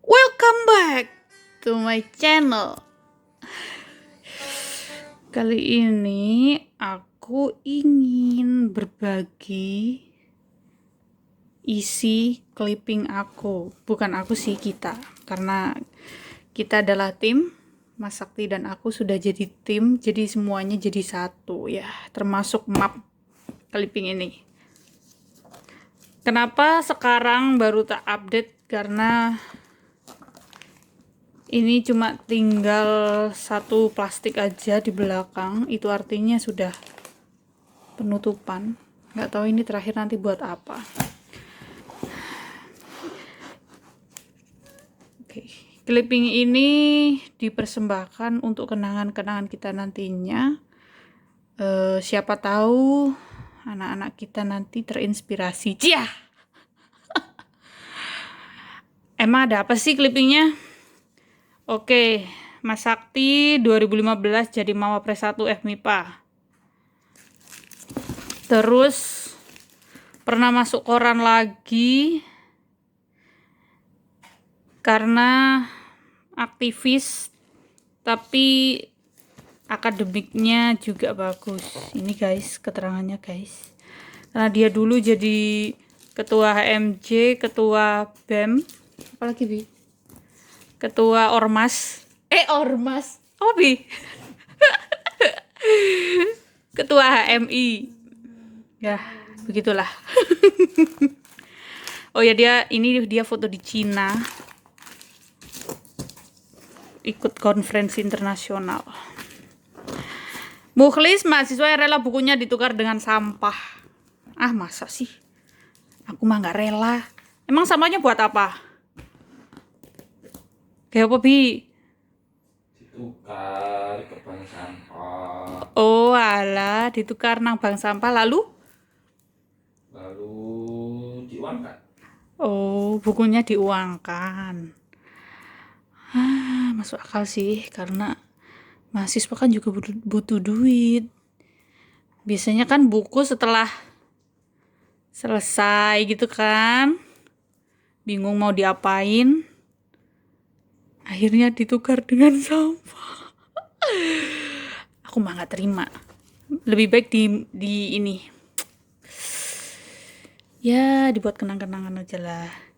Welcome back to my channel. Kali ini aku ingin berbagi isi clipping aku. Bukan aku sih, kita. Karena kita adalah tim. Mas Sakti dan aku sudah jadi tim, jadi semuanya jadi satu ya, termasuk map clipping ini. Kenapa sekarang baru tak update? Karena ini cuma tinggal satu plastik aja di belakang, itu artinya sudah penutupan. Nggak tahu ini terakhir nanti buat apa. Oke, clipping ini dipersembahkan untuk kenangan-kenangan kita nantinya. Siapa tahu anak-anak kita nanti terinspirasi. Cia! Emang ada apa sih clippingnya? Oke, Mas Sakti 2015 jadi Mawapres 1 FMIPA. Terus pernah masuk koran lagi karena aktivis, tapi akademiknya juga bagus. Ini guys, keterangannya guys. Karena dia dulu jadi ketua HMJ, ketua BEM, apalagi Bi? Ketua Ormas. Ormas. Apa Bi? Ketua HMI. Ya, begitulah. Oh ya, dia foto di Cina. Ikut konferensi internasional. Mukhlis, mahasiswa yang rela bukunya ditukar dengan sampah. Ah, masa sih? Aku mah nggak rela. Emang sampahnya buat apa? Kayak apa, Bi? Ditukar ke bank sampah, Oh, alah, ditukar nang bank sampah lalu? lalu diuangkan. Oh, bukunya diuangkan. Masuk akal sih, karena mahasiswa kan juga butuh duit. Biasanya kan buku setelah selesai gitu kan, bingung mau diapain, akhirnya ditukar dengan sampah. Aku mah nggak terima. Lebih baik di ini, ya dibuat kenang-kenangan aja lah.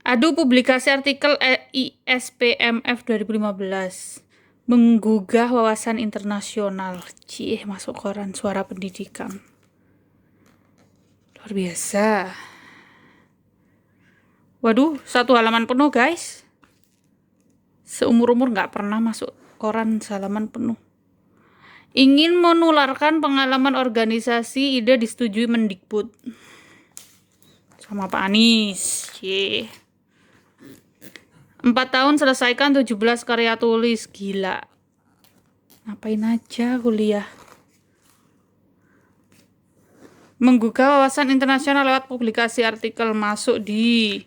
Aduh, publikasi artikel ISPMF 2015 menggugah wawasan internasional. Masuk koran Suara Pendidikan. Luar biasa. Waduh, 1 halaman penuh guys. Seumur-umur nggak pernah masuk koran halaman penuh. Ingin menularkan pengalaman organisasi, ide disetujui Mendikbud. Sama Pak Anies. 4 tahun selesaikan 17 karya tulis. Gila. Ngapain aja kuliah? Menggugah wawasan internasional lewat publikasi artikel, masuk di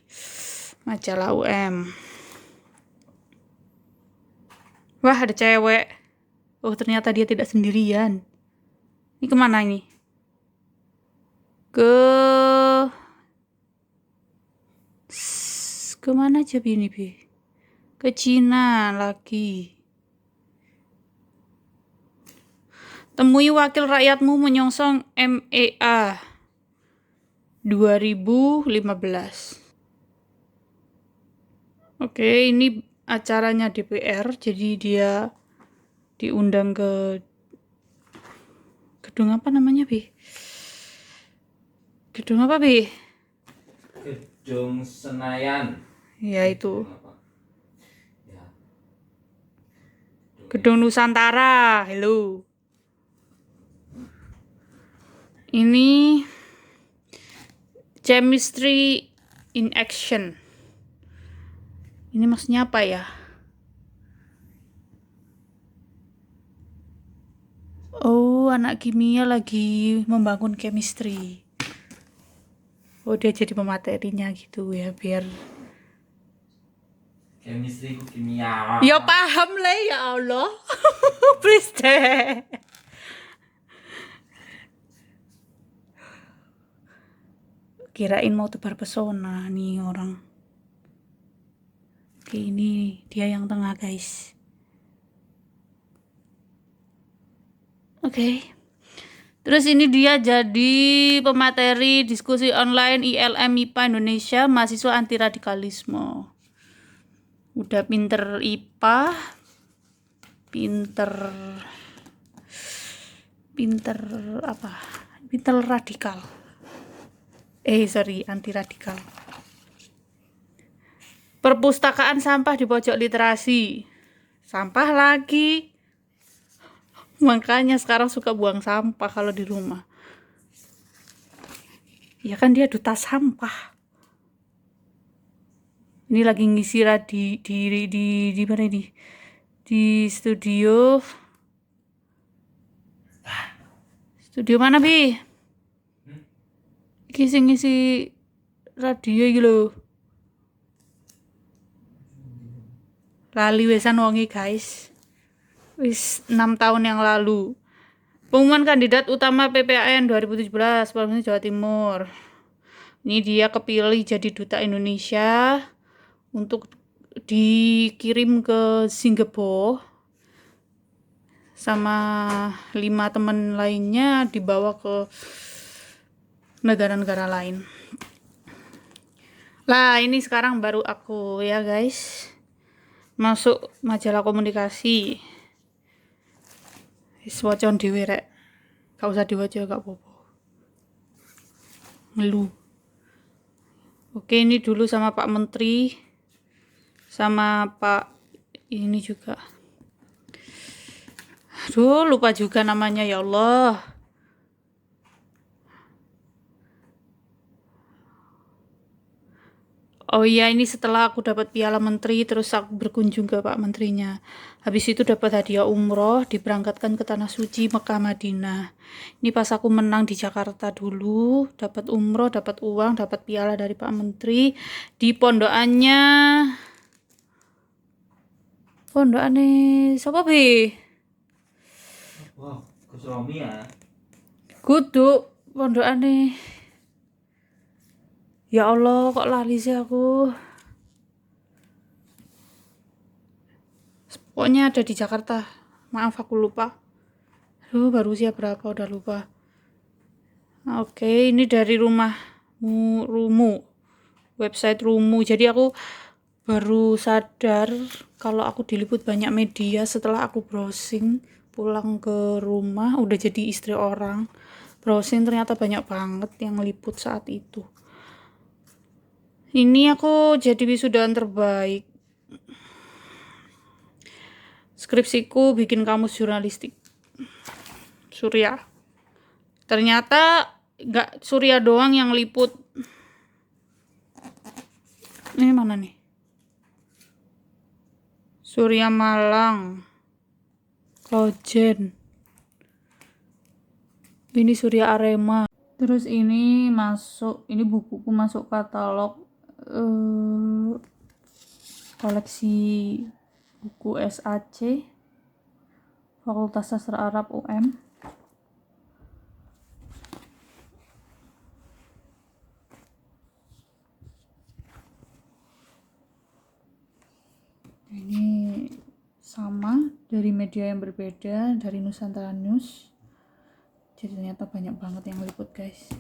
majalah UM. Wah, ada cewek. Oh, ternyata dia tidak sendirian. Ini kemana ini? Kemana aja ini, Bi? Ke Cina lagi. Temui wakil rakyatmu menyongsong MEA 2015. Oke, ini acaranya DPR, jadi dia diundang ke gedung apa namanya, Bi? Gedung apa, Bi? Gedung Senayan. Ya itu. Ya. Gedung Nusantara. Hello. Ini chemistry in action. Ini maksudnya apa ya? Oh, anak kimia lagi membangun chemistry. Oh, dia jadi pematerinya gitu ya, biar Chemistry ku kimia. ya paham lah, ya Allah. Please deh. Kirain mau tebar pesona nih orang. Oke, ini dia yang tengah guys. Oke. Terus ini dia jadi pemateri diskusi online ILM IPA Indonesia mahasiswa anti radikalisme. Udah pinter IPA, pinter apa? Pinter radikal. Anti radikal. Perpustakaan sampah di pojok literasi. Sampah lagi. Makanya sekarang suka buang sampah kalau di rumah. Ya kan dia duta sampah. Ini lagi ngisi di mana ini? Di studio. Studio mana, Bi? Ngisi radio iki lho. Lali wesan wongi, guys. Wis 6 tahun yang lalu. Pengumuman kandidat utama PPAN 2017 Provinsi Jawa Timur. Ini dia kepilih jadi duta Indonesia untuk dikirim ke Singapura sama 5 teman lainnya dibawa ke negara-negara lain. Lah, ini sekarang baru aku ya, guys. Masuk majalah komunikasi. Wis wacon dhewe rek. Gak usah diwaca gak apa-apa. Ngeluh. Oke, ini dulu sama Pak Menteri. Sama Pak ini juga. Aduh, lupa juga namanya ya Allah. Oh iya, ini setelah aku dapat piala menteri, terus aku berkunjung ke Pak Menterinya. Habis itu dapat hadiah umroh, diberangkatkan ke Tanah Suci Mekah Madinah. Ini pas aku menang di Jakarta dulu, dapat umroh, dapat uang, dapat piala dari Pak Menteri. Di pondokannya siapa Bi? Wah, Gus Romi ya. Kudu pondokane. Ya Allah, kok lali sih aku. Pokoknya ada di Jakarta. Maaf aku lupa. Aduh, baru usia berapa udah lupa. Oke, ini dari Rumu. Website Rumu. Jadi aku baru sadar kalau aku diliput banyak media setelah aku browsing pulang ke rumah, udah jadi istri orang. Browsing ternyata banyak banget yang liput saat itu. Ini aku jadi wisudawan terbaik. Skripsiku bikin kamus jurnalistik. Surya. Ternyata nggak Surya doang yang liput. Ini mana nih? Surya Malang. Klojen. Ini Surya Arema. Terus ini bukuku masuk katalog koleksi buku SAC Fakultas Sastra Arab UM. Ini sama dari media yang berbeda, dari Nusantara News. Jadi ternyata banyak banget yang liput, guys.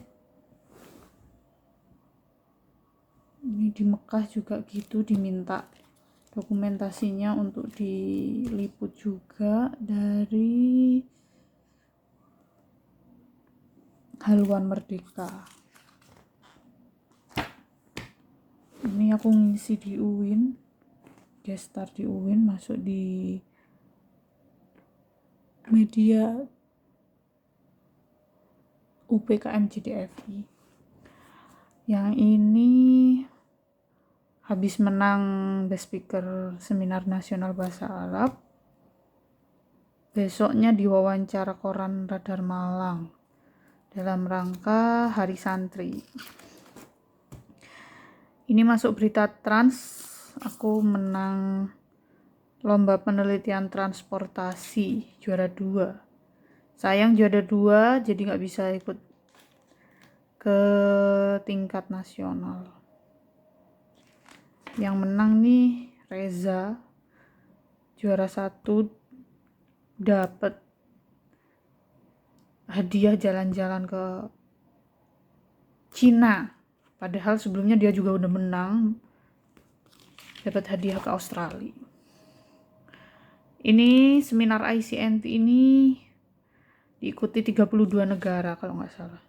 Ini di Mekah juga gitu, diminta dokumentasinya untuk diliput juga dari Haluan Merdeka. Ini aku ngisi di UIN, gestar di UIN, masuk di media UPKM JDFI. Yang ini habis menang Best Speaker Seminar Nasional Bahasa Arab. Besoknya diwawancara koran Radar Malang dalam rangka Hari Santri. Ini masuk berita trans. Aku menang lomba penelitian transportasi juara 2. Sayang juara 2 jadi nggak bisa ikut ke tingkat nasional. Yang menang nih Reza juara 1 dapat hadiah jalan-jalan ke Cina, padahal sebelumnya dia juga udah menang dapat hadiah ke Australia. Ini seminar ICNT ini diikuti 32 negara kalau nggak salah.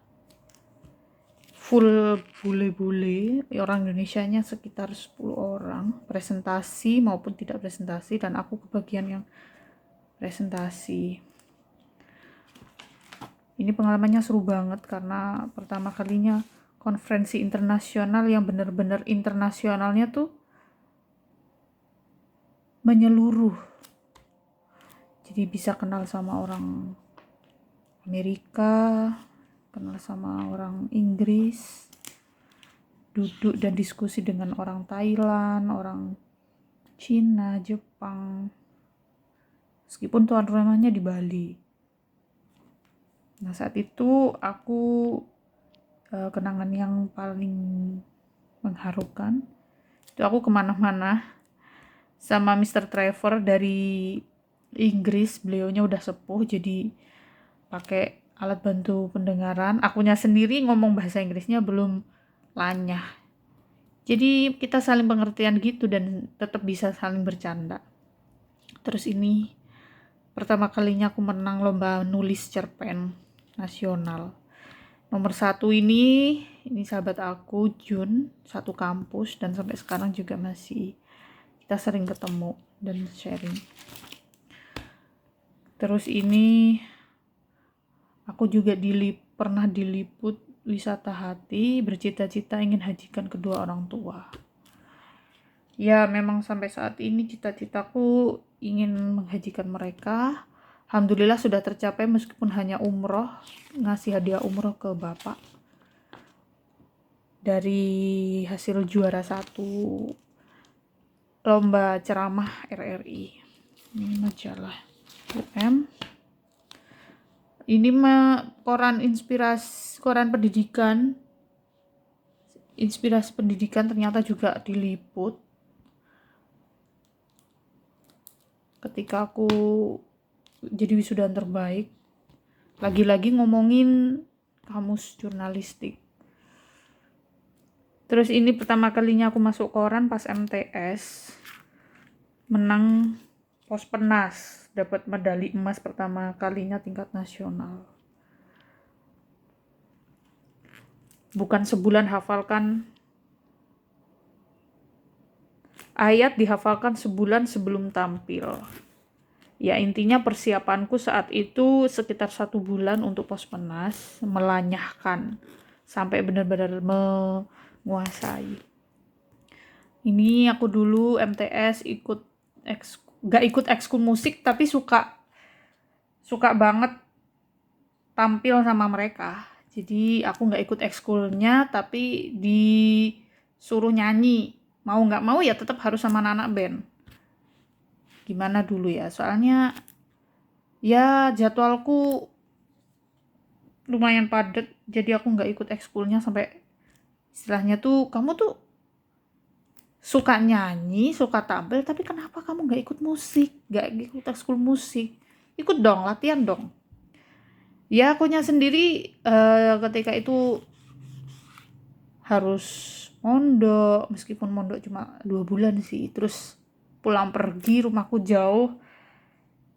Full bule-bule, orang Indonesianya sekitar 10 orang, presentasi maupun tidak presentasi, dan aku kebagian yang presentasi. Ini pengalamannya seru banget karena pertama kalinya konferensi internasional yang benar-benar internasionalnya tuh menyeluruh. Jadi bisa kenal sama orang Amerika, kenal sama orang Inggris, duduk dan diskusi dengan orang Thailand, orang Cina, Jepang, meskipun tuan rumahnya di Bali. Nah, saat itu aku kenangan yang paling mengharukan itu aku kemana-mana sama Mr. Trevor dari Inggris. Beliaunya udah sepuh jadi pakai alat bantu pendengaran. Akunya sendiri ngomong bahasa Inggrisnya belum lanyah. Jadi kita saling pengertian gitu dan tetap bisa saling bercanda. Terus ini pertama kalinya aku menang lomba nulis cerpen nasional. Nomor 1 ini sahabat aku Jun, satu kampus, dan sampai sekarang juga masih kita sering ketemu dan sharing. Terus ini aku juga pernah diliput wisata hati, bercita-cita ingin hajikan kedua orang tua. Ya memang sampai saat ini cita-citaku ingin menghajikan mereka. Alhamdulillah sudah tercapai meskipun hanya umroh, ngasih hadiah umroh ke bapak dari hasil juara 1 lomba ceramah RRI. Ini majalah UM. Ini koran pendidikan, inspirasi pendidikan ternyata juga diliput ketika aku jadi wisudawan terbaik. Lagi-lagi ngomongin kamus jurnalistik. Terus ini pertama kalinya aku masuk koran pas MTS, menang Pospenas, dapat medali emas pertama kalinya tingkat nasional. Bukan sebulan hafalkan ayat, dihafalkan sebulan sebelum tampil. Ya intinya persiapanku saat itu sekitar 1 bulan untuk Pospenas, melanyahkan sampai benar-benar menguasai. Ini aku dulu MTS gak ikut ekskul musik, tapi suka banget tampil sama mereka. Jadi aku gak ikut ekskulnya, tapi disuruh nyanyi. Mau gak mau ya tetap harus sama anak band. Gimana dulu ya, soalnya ya jadwalku lumayan padat, jadi aku gak ikut ekskulnya sampai istilahnya tuh, kamu tuh suka nyanyi, suka tampil, tapi kenapa kamu gak ikut musik, gak ikut ekskul musik? Ikut dong, latihan dong. Ya akunya sendiri ketika itu harus mondok, meskipun mondok cuma 2 bulan sih, terus pulang pergi, rumahku jauh,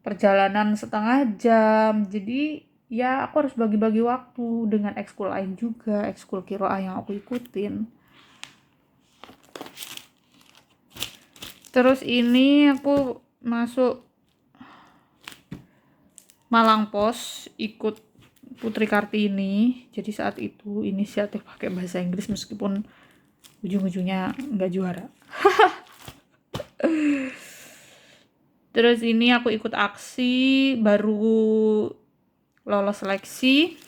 perjalanan setengah jam, jadi ya aku harus bagi-bagi waktu dengan ekskul lain juga, ekskul kiroah yang aku ikutin. Terus ini aku masuk Malang Pos, ikut Putri Kartini. Jadi saat itu inisiatif pakai bahasa Inggris meskipun ujung-ujungnya nggak juara. Terus ini aku ikut aksi, baru lolos seleksi,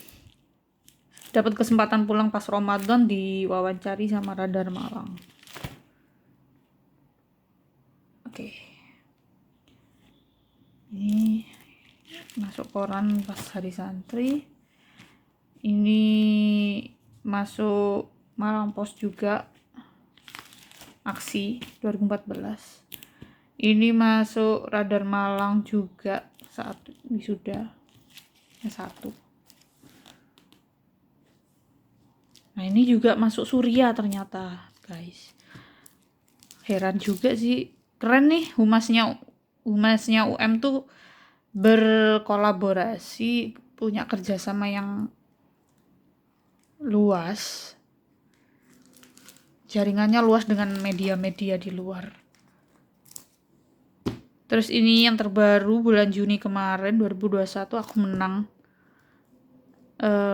dapat kesempatan pulang pas Ramadan, diwawancari sama Radar Malang. Oke. Ini masuk koran pas hari santri. Ini masuk Malang Pos juga, aksi 2014. Ini masuk Radar Malang juga saat wisuda S1. Nah ini juga masuk Surya ternyata guys. Heran juga sih, keren nih humasnya UM tuh berkolaborasi, punya kerjasama yang luas, jaringannya luas dengan media-media di luar. Terus ini yang terbaru bulan Juni kemarin 2021 aku menang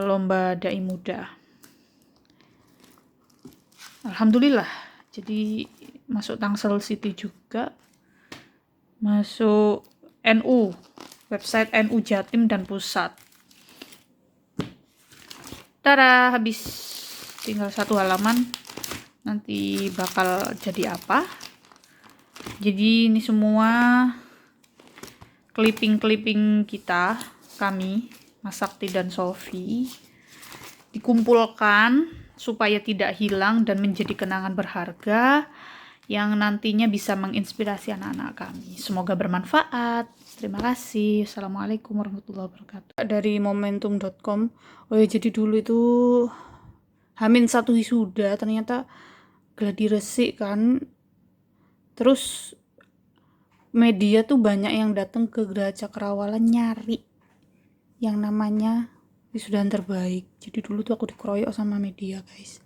lomba dai muda. Alhamdulillah. Jadi masuk Tangsel City juga. Masuk NU, website NU Jatim dan Pusat. Tada, habis tinggal 1 halaman. Nanti bakal jadi apa? Jadi ini semua clipping-clipping kita, kami, Mas Sakti dan Sofi, dikumpulkan supaya tidak hilang dan menjadi kenangan berharga yang nantinya bisa menginspirasi anak-anak kami. Semoga bermanfaat. Terima kasih. Assalamualaikum warahmatullahi wabarakatuh. Dari momentum.com. Oh ya, jadi dulu itu H-1 wisuda ternyata gladi resik kan. Terus media tuh banyak yang datang ke Geraha Cakrawala nyari yang namanya wisudawan terbaik. Jadi dulu tuh aku dikeroyok sama media guys.